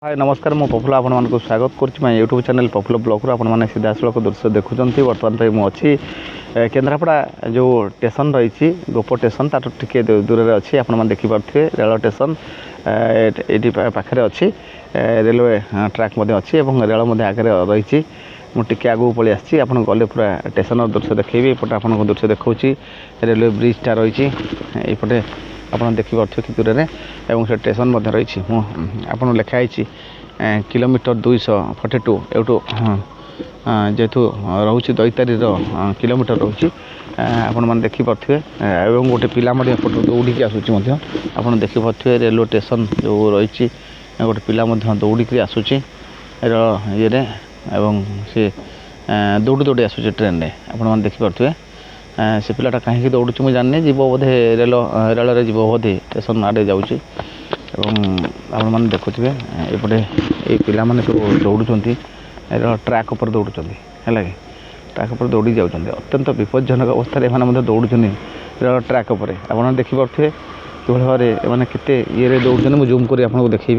हाय नमस्कार मु पफुला आपको स्वागत कर यूट्यूब चैनल पफुला ब्लॉग रू आपने सीधा सड़क दृश्य देखुं बर्तमान पे मुझे केन्द्रापड़ा जो स्टेशन रही गोप स्टेशन तार टे दूर में अच्छी आप देखिपे रेल स्टेशन ये पाखे अच्छी रेलवे ट्रैक अच्छी रेल आगे रही मुझे आगू पलि आसी आप गले पूरा स्टेशन दृश्य देखी एपटे आपको दृश्य देखा रेलवे ब्रिजटा रही ये आप देखिपे कि दूर में से स्टेशन रही आप लिखाई किलोमीटर 242 एवटू जेहेतु रोचे दैतारी किलोमीटर रोचे आपण देखिपे गोटे पिला दौड़ी आसूँ आप देखिपे रेलवे स्टेशन जो रही गोटे पिला दौड़ी आसूँ ये सी दौड़ी दौड़ी आसूँ ट्रेन में आप देखिपे से पिलाटा कहीं दौड़ू मुझे जानी जीव बोधे रेल जीव बोधे स्टेशन आड़े जाऊँगी देखुए एपटे ये पिला माने सब दौड़ुं रेल ट्रैक उपर दौड़ुं है कि ट्रैक उपर दौड़ी जाऊँ अत्यंत विपज्जनक अवस्था एम दौड़ुं रेल ट्रैक उपर आप देखिपे कि भाव में केते ये दौड़ मुझे जूम कर आपको देखी।